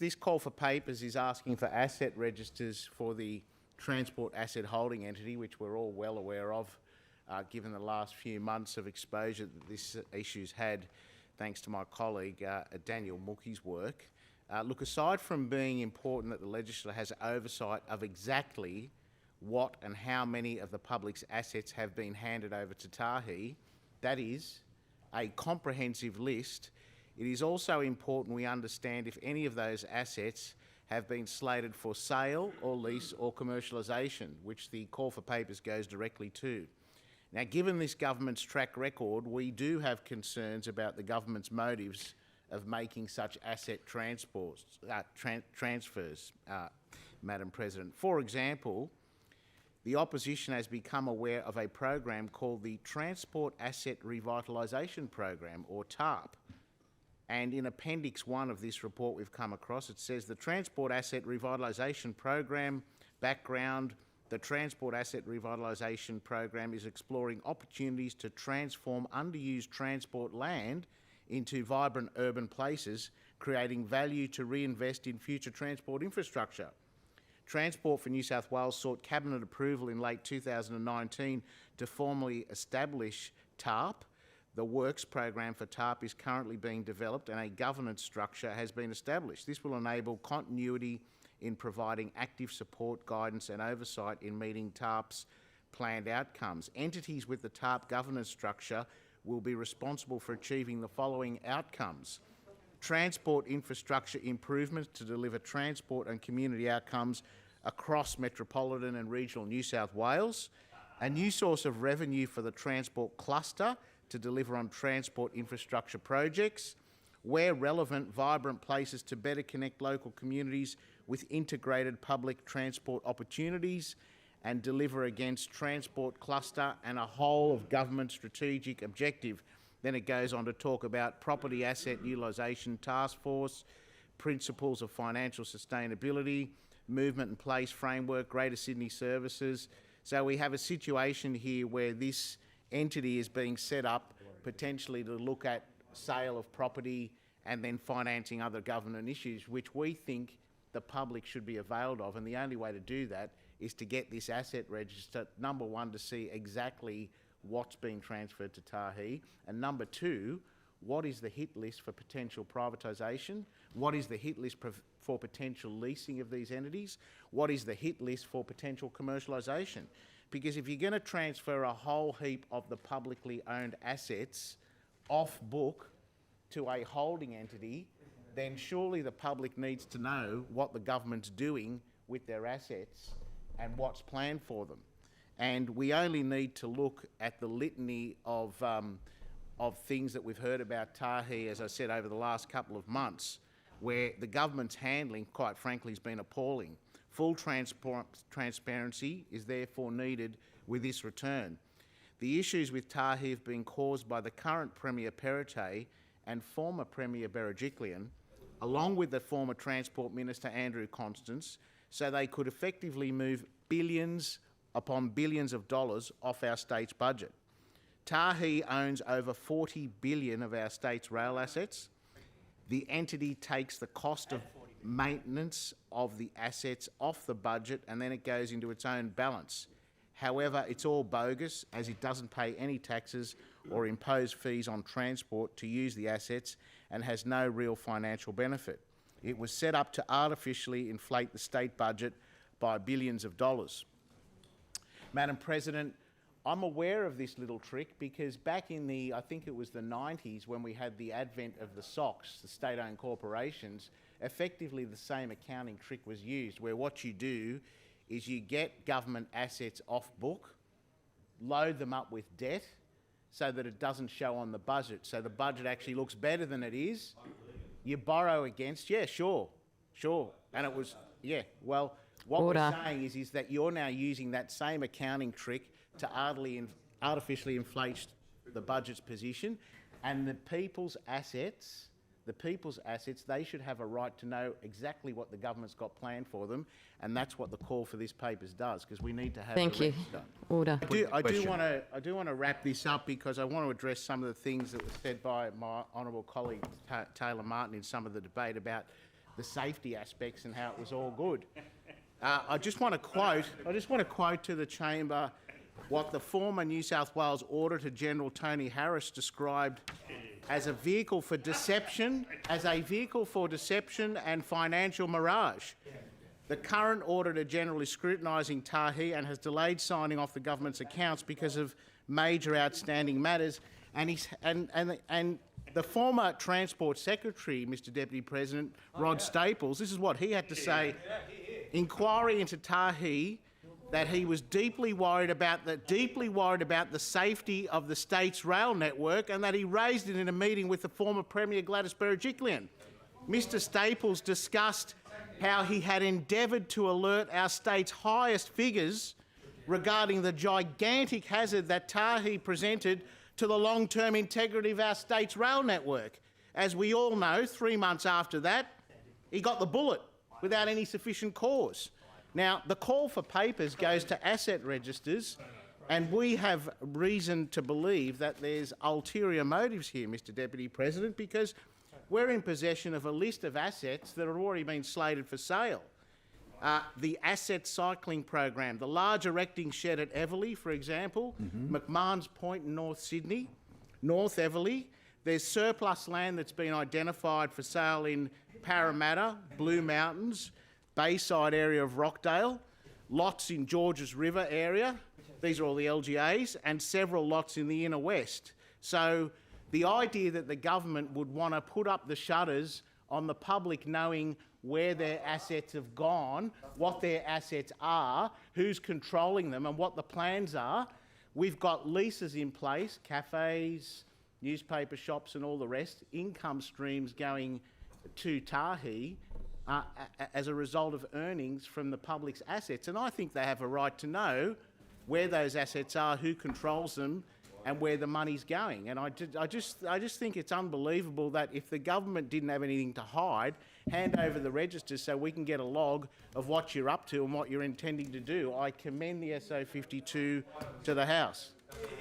This call for papers is asking for asset registers for the Transport Asset Holding Entity, which we're all well aware of, given the last few months of exposure that this issue's had, thanks to my colleague Daniel Mookie's work. Look, aside from being important that the legislature has oversight of exactly what and how many of the public's assets have been handed over to Tahi, that is, a comprehensive list, it is also important we understand if any of those assets have been slated for sale or lease or commercialisation, which the call for papers goes directly to. Now, given this government's track record, we do have concerns about the government's motives of making such asset transfers, Madam President. For example, the opposition has become aware of a program called the Transport Asset Revitalisation Program, or TARP. And in Appendix 1 of this report we've come across, it says the Transport Asset Revitalisation Program background. The Transport Asset Revitalisation Program is exploring opportunities to transform underused transport land into vibrant urban places, creating value to reinvest in future transport infrastructure. Transport for New South Wales sought Cabinet approval in late 2019 to formally establish TARP. The works program for TARP is currently being developed and a governance structure has been established. This will enable continuity in providing active support, guidance and oversight in meeting TARP's planned outcomes. Entities with the TARP governance structure will be responsible for achieving the following outcomes: transport infrastructure improvements to deliver transport and community outcomes across metropolitan and regional New South Wales, a new source of revenue for the transport cluster to deliver on transport infrastructure projects, where relevant, vibrant places to better connect local communities with integrated public transport opportunities, and deliver against transport cluster and a whole of government strategic objective. Then it goes on to talk about property asset utilisation task force, principles of financial sustainability, movement and place framework, Greater Sydney services. So we have a situation here where this entity is being set up potentially to look at sale of property and then financing other government issues, which we think the public should be availed of. And the only way to do that is to get this asset register, number one, to see exactly what's being transferred to Tahi, and number two, what is the hit list for potential privatisation? What is the hit list for potential leasing of these entities? What is the hit list for potential commercialisation? Because if you're going to transfer a whole heap of the publicly owned assets off book to a holding entity, then surely the public needs to know what the government's doing with their assets and what's planned for them. And we only need to look at the litany of things that we've heard about Tahi, as I said, over the last couple of months, where the government's handling, quite frankly, has been appalling. Full transparency is therefore needed with this return. The issues with Tahi have been caused by the current Premier Perrottet and former Premier Berejiklian, along with the former Transport Minister Andrew Constance, so they could effectively move billions upon billions of dollars off our state's budget. Tahi owns over 40 billion of our state's rail assets. The entity takes the cost of maintenance of the assets off the budget and then it goes into its own balance. However, it's all bogus, as it doesn't pay any taxes or impose fees on transport to use the assets and has no real financial benefit. It was set up to artificially inflate the state budget by billions of dollars. Madam President, I'm aware of this little trick because back in the, I think it was the 90s, when we had the advent of the SOCs, the state-owned corporations, effectively the same accounting trick was used, where what you do is you get government assets off book, load them up with debt so that it doesn't show on the budget, so the budget actually looks better than it is. You borrow against, yeah, sure, and it was, yeah, well, what we're saying is that you're now using that same accounting trick to artificially inflate the budget's position, and the people's assets, they should have a right to know exactly what the government's got planned for them, and that's what the call for this papers does, because we need to have. Thank you. Order. I do want to wrap this up because I want to address some of the things that were said by my honourable colleague Taylor Martin in some of the debate about the safety aspects and how it was all good. I just want to quote to the chamber what the former New South Wales Auditor General Tony Harris described as a vehicle for deception, and financial mirage. The current Auditor General is scrutinising Tahi and has delayed signing off the government's accounts because of major outstanding matters. And the former Transport Secretary, Mr Deputy President, Rod Staples, this is what he had to say. Inquiry into Tahi, that he was deeply worried about the safety of the state's rail network, and that he raised it in a meeting with the former Premier Gladys Berejiklian. Mr Staples discussed how he had endeavoured to alert our state's highest figures regarding the gigantic hazard that Tahi presented to the long-term integrity of our state's rail network. As we all know, 3 months after that, he got the bullet without any sufficient cause. Now, the call for papers goes to asset registers, and we have reason to believe that there's ulterior motives here, Mr Deputy President, because we're in possession of a list of assets that have already been slated for sale. The asset cycling program, the large erecting shed at Everleigh, for example, McMahon's Point in North Sydney, North Everleigh. There's surplus land that's been identified for sale in Parramatta, Blue Mountains, Bayside area of Rockdale, lots in Georges River area, these are all the LGAs, and several lots in the inner west. So the idea that the government would want to put up the shutters on the public knowing where their assets have gone, what their assets are, who's controlling them and what the plans are. We've got leases in place, cafes, newspaper shops and all the rest, income streams going to Tahi as a result of earnings from the public's assets. And I think they have a right to know where those assets are, who controls them, and where the money's going. And I just think it's unbelievable that if the government didn't have anything to hide, hand over the registers so we can get a log of what you're up to and what you're intending to do. I commend the SO52 to the House.